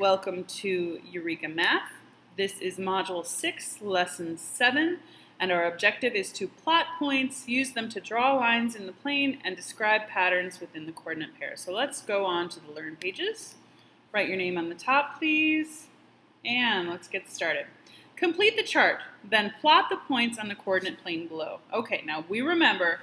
Welcome to Eureka Math. This is Module 6, Lesson 7, and our objective is to plot points, use them to draw lines in the plane, and describe patterns within the coordinate pair. So let's go on to the Learn pages. Write your name on the top, please, and let's get started. Complete the chart, then plot the points on the coordinate plane below. Okay, now we remember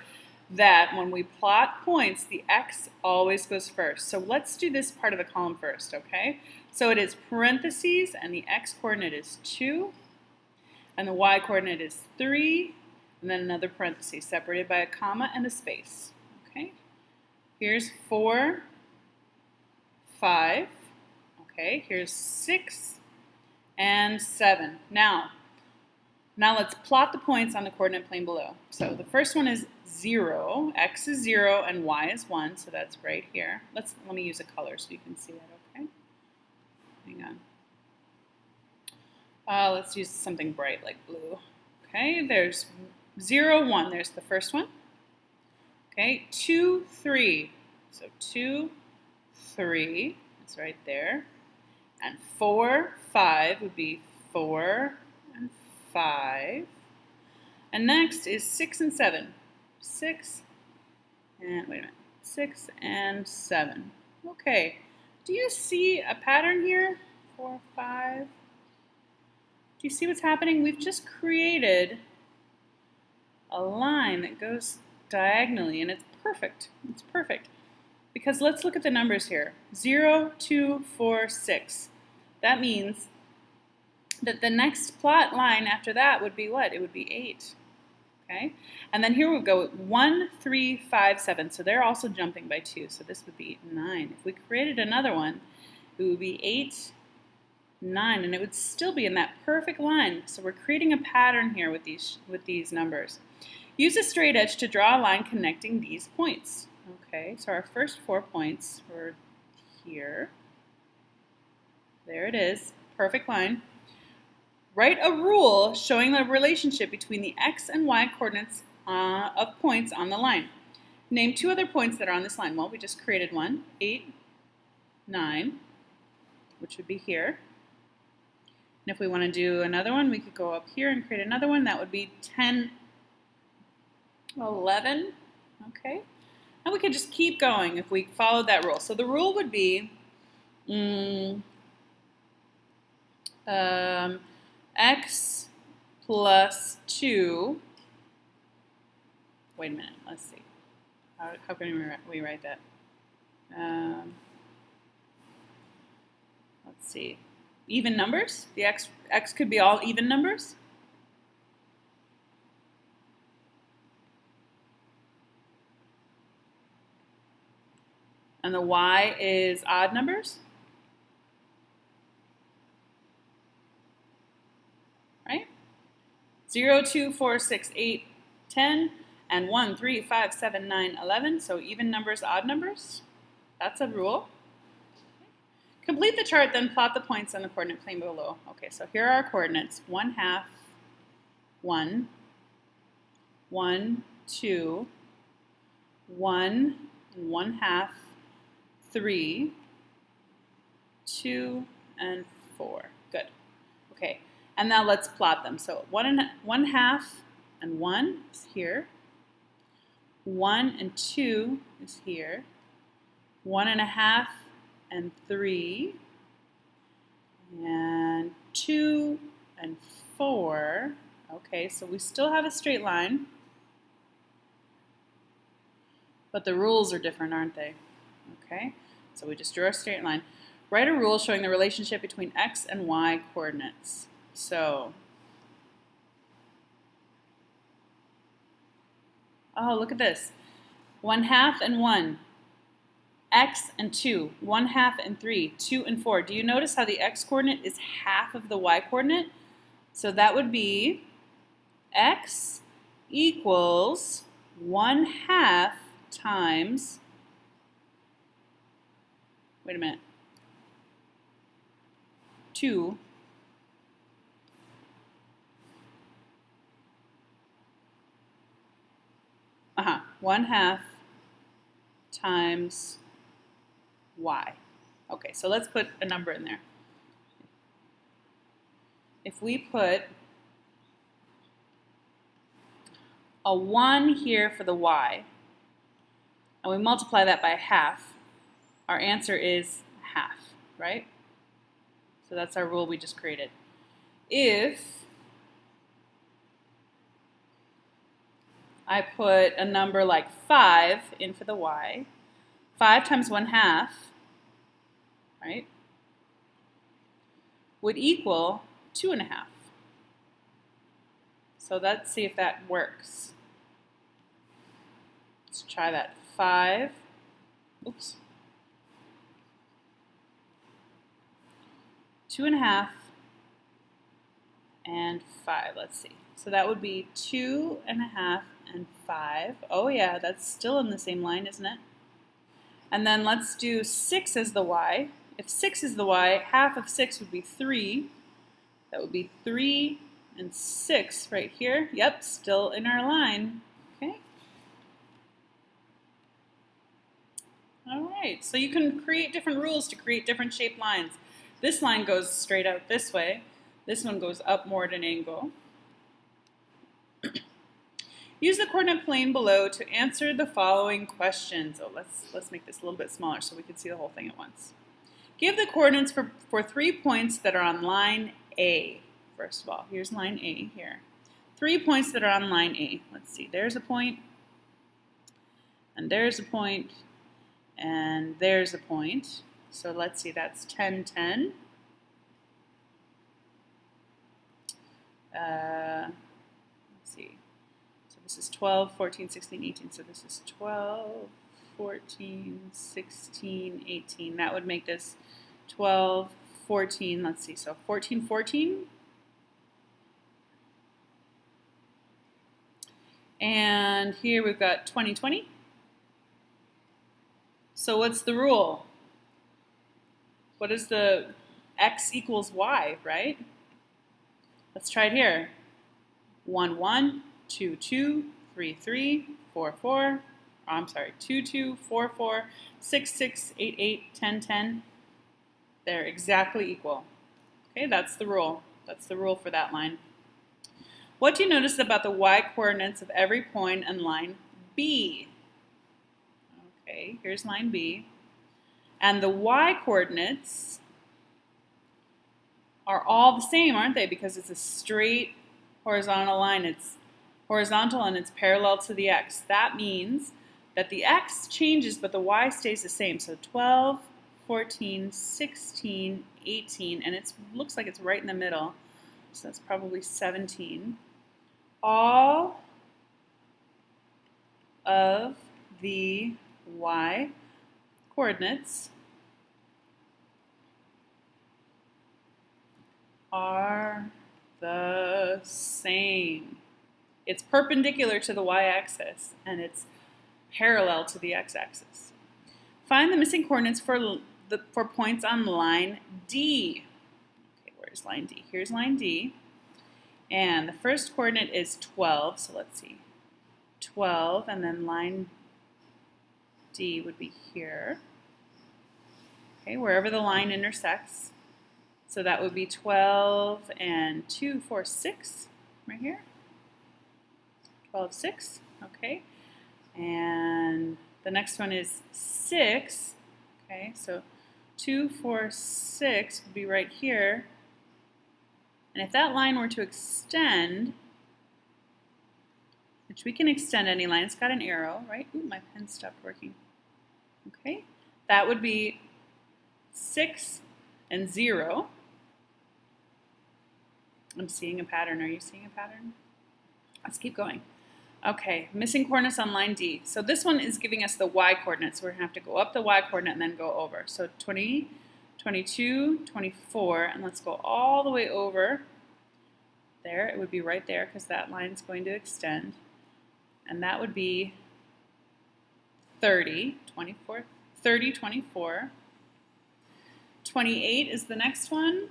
that when we plot points, the x always goes first. So let's do this part of the column first, okay? So it is parentheses, and the x coordinate is 2, and the y coordinate is 3, and then another parenthesis separated by a comma and a space, okay? Here's 4, 5, okay? Here's 6, and 7. Now let's plot the points on the coordinate plane below. So the first one is 0, x is 0, and y is 1, so that's right here. Let me use a color so you can see that, okay? Hang on. Let's use something bright like blue. Okay, there's 0, 1, there's the first one. Okay, 2, 3, so 2, 3, it's right there. And 4, 5 would be 4 and 5. And next is 6 and 7. 6 and, wait a minute, 6 and 7. Okay, do you see a pattern here? 4, 5. Do you see what's happening? We've just created a line that goes diagonally, and it's perfect. It's perfect. Because let's look at the numbers here. 0, 2, 4, 6. That means that the next plot line after that would be what? It would be 8. Okay? And then here we go 1, 3, 5, 7. So they're also jumping by 2. So this would be 9. If we created another one, it would be 8, 9, and it would still be in that perfect line. So we're creating a pattern here with these numbers. Use a straight edge to draw a line connecting these points. Okay, so our first 4 points were here. There it is, perfect line. Write a rule showing the relationship between the x and y coordinates of points on the line. Name 2 other points that are on this line. Well, we just created one, 8, 9, which would be here. And if we want to do another one, we could go up here and create another one. That would be 10, 11, okay? And we could just keep going if we followed that rule. So the rule would be x plus 2, wait a minute, let's see. How can we write that? Let's see. Even numbers? The x could be all even numbers? And the y is odd numbers? Right? 0, 2, 4, 6, 8, 10, and 1, 3, 5, 7, 9, 11. So even numbers, odd numbers. That's a rule. Complete the chart, then plot the points on the coordinate plane below. Okay, so here are our coordinates. 1/2, 1, 1, 2, 1, and 1/2, 3, 2, and 4. Good. Okay, and now let's plot them. So 1/2 and 1 is here. 1 and 2 is here. 1.5 and 3. And 2 and 4. Okay, so we still have a straight line. But the rules are different, aren't they? Okay, so we just drew our straight line. Write a rule showing the relationship between x and y coordinates. So, oh, look at this. 1/2 and 1. X and 2. 1/2 and 3. 2 and 4. Do you notice how the x coordinate is half of the y coordinate? So that would be x equals 1/2 times, wait a minute, 2 1/2 times y. Okay, so let's put a number in there. if we put a 1 here for the y, and we multiply that by half, our answer is half, right? So that's our rule we just created. If I put a number like 5 in for the y, 5 times 1/2, right, would equal 2.5. So let's see if that works. Let's try that. 5, oops, 2.5, and 5. Let's see. So that would be 2.5 and 5. Oh yeah, that's still in the same line, isn't it? And then let's do 6 as the y. If 6 is the y, half of 6 would be 3. That would be 3 and 6 right here. Yep, still in our line. Okay. All right, so you can create different rules to create different shaped lines. This line goes straight out this way. This one goes up more at an angle. Use the coordinate plane below to answer the following questions. Oh, let's make this a little bit smaller so we can see the whole thing at once. Give the coordinates for 3 points that are on line A. First of all, here's line A here. 3 points that are on line A. Let's see, there's a point, and there's a point, and there's a point. So let's see, that's 10, 10. Let's see. So this is 12, 14, 16, 18. So this is 12, 14, 16, 18. That would make this 12, 14. Let's see. So 14, 14. And here we've got 20, 20. So what's the rule? What is the x equals y, right? Let's try it here. 1, 1, 2, 2, 3, 3, 4, 4. Oh, I'm sorry, 2, 2, 4, 4, 6, 6, 8, 8, 10, 10. They're exactly equal. Okay, that's the rule. That's the rule for that line. What do you notice about the y coordinates of every point on line B? Okay, here's line B. And the y coordinates are all the same, aren't they? Because it's a straight horizontal line. It's horizontal and it's parallel to the x. That means that the x changes, but the y stays the same. So 12, 14, 16, 18, and it looks like it's right in the middle. So that's probably 17. All of the y coordinates are the same. It's perpendicular to the y-axis and it's parallel to the x-axis. Find the missing coordinates for points on line D. Okay, where's line D? Here's line D. And the first coordinate is 12, so let's see. 12, and then line D would be here. Okay, wherever the line intersects. So that would be 12 and 2, 4, 6 right here. 12, 6, okay. And the next one is 6, okay, so 2, 4, 6 would be right here. And if that line were to extend, which we can extend any line, it's got an arrow, right? Ooh, my pen stopped working. Okay, that would be 6 and 0. I'm seeing a pattern. Are you seeing a pattern? Let's keep going. Okay, missing coordinates on line D. So this one is giving us the y coordinates. We're going to have to go up the y coordinate and then go over. So 20, 22, 24, and let's go all the way over there. It would be right there because that line is going to extend. And that would be 30, 24, 30, 24. 28 is the next one,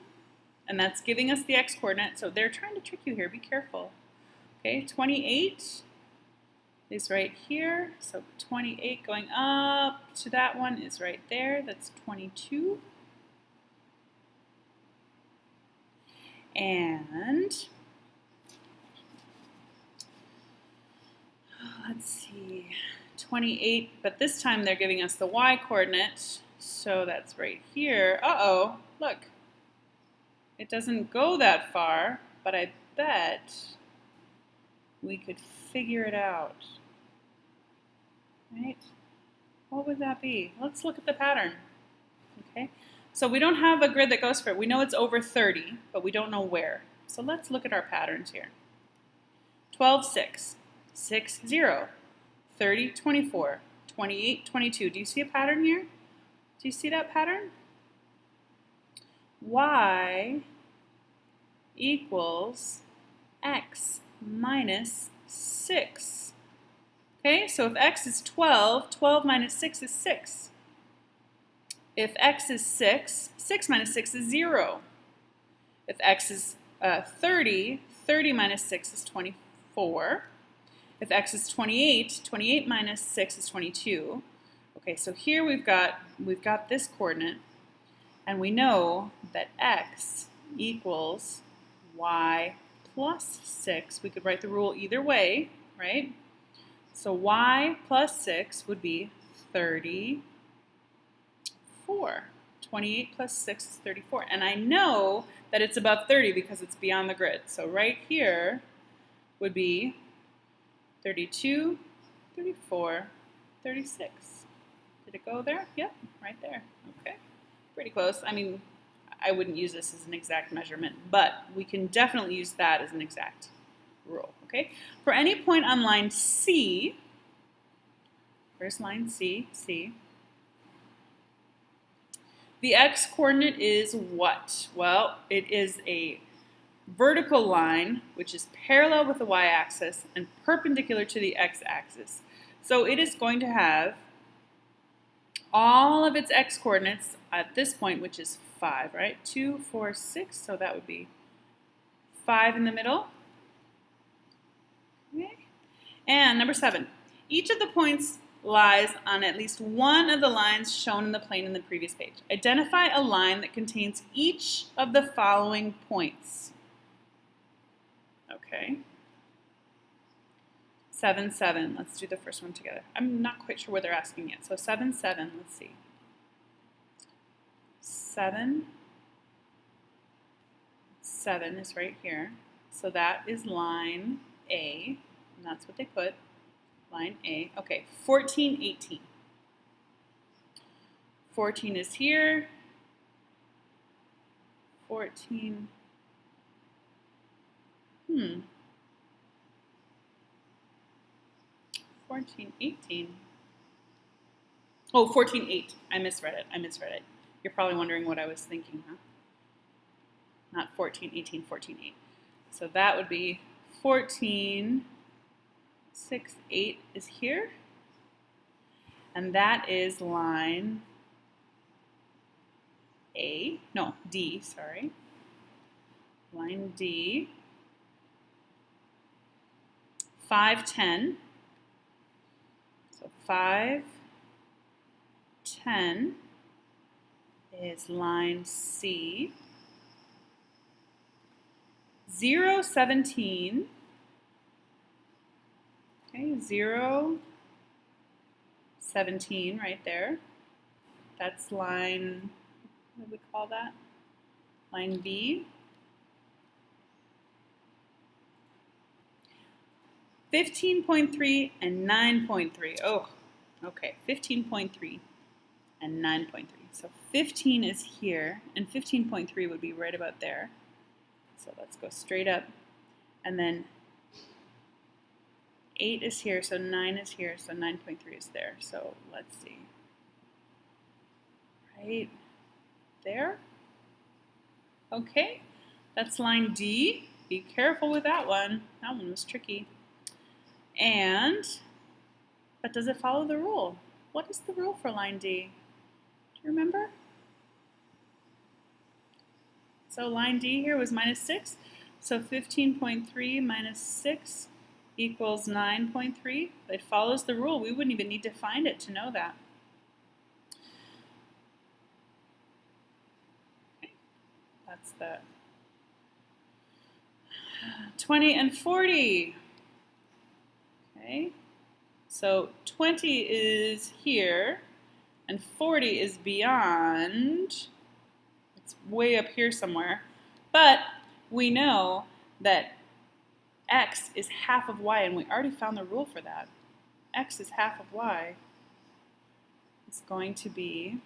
and that's giving us the x coordinate. So they're trying to trick you here. Be careful. Okay, 28 is right here. So 28 going up to that one is right there. That's 22. And let's see, 28, but this time they're giving us the y coordinate, so that's right here. Uh-oh, look. It doesn't go that far, but I bet we could figure it out. Right? What would that be? Let's look at the pattern. Okay, so we don't have a grid that goes for it. We know it's over 30, but we don't know where. So let's look at our patterns here. 12, 6, 6, 0, 30, 24, 28, 22. Do you see a pattern here? Do you see that pattern? Y equals x minus 6. Okay, so if x is 12, 12 minus 6 is 6. If x is 6, 6 minus 6 is 0. If x is 30, 30 minus 6 is 24. If x is 28, 28 minus 6 is 22. Okay, so here we've got this coordinate, and we know that x equals y plus 6. We could write the rule either way, right? So y plus 6 would be 34. 28 plus 6 is 34. And I know that it's above 30 because it's beyond the grid. So right here would be 32, 34, 36. Did it go there? Yep, right there. Okay, pretty close. I mean, I wouldn't use this as an exact measurement, but we can definitely use that as an exact rule, okay? For any point on line C, where's line C? C. The x-coordinate is what? Well, it is a vertical line which is parallel with the y-axis and perpendicular to the x-axis. So it is going to have all of its x-coordinates at this point, which is 5, right? 2, 4, 6, so that would be 5 in the middle. Okay. And number 7, each of the points lies on at least one of the lines shown in the plane in the previous page. Identify a line that contains each of the following points. Okay. 7, 7. Let's do the first one together. I'm not quite sure what they're asking yet. So 7, 7. Let's see. 7, 7 is right here. So that is line A, and that's what they put. Line A. Okay, 14, 18. 14 is here. 14. 14, 18. Oh, 14, 8. I misread it. You're probably wondering what I was thinking, huh? Not 14, 18, 14, 8. So that would be 14, 6, 8 is here. And that is line A. No, D, sorry. Line D. 5, 10. So 5, 10 is line C. 0, 17. Okay, 0, 17 right there. That's line, what do we call that? Line B. 15.3 and 9.3. Oh, okay, 15.3 and 9.3. So 15 is here, and 15.3 would be right about there. So let's go straight up. And then 8 is here, so 9 is here, so 9.3 is there. So let's see. Right there. Okay, that's line D. Be careful with that one. That one was tricky. But does it follow the rule? What is the rule for line D? Do you remember? So line D here was minus 6. So 15.3 minus 6 equals 9.3. It follows the rule. We wouldn't even need to find it to know that. Okay. That's the 20 and 40. Okay, so 20 is here, and 40 is beyond. It's way up here somewhere. But we know that x is half of y, and we already found the rule for that. X is half of y. It's going to be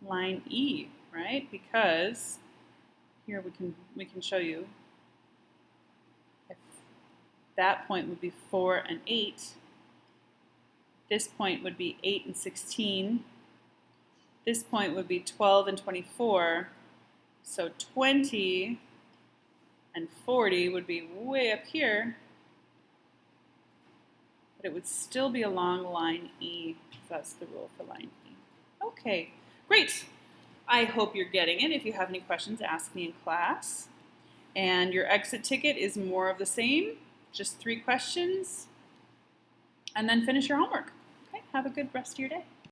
line E, right? Because here we can show you if that point would be 4 and 8. This point would be 8 and 16. This point would be 12 and 24. So 20 and 40 would be way up here, but it would still be along line E. That's the rule for line E. Okay, great. I hope you're getting it. If you have any questions, ask me in class. And your exit ticket is more of the same, just 3 questions, and then finish your homework. Okay, have a good rest of your day.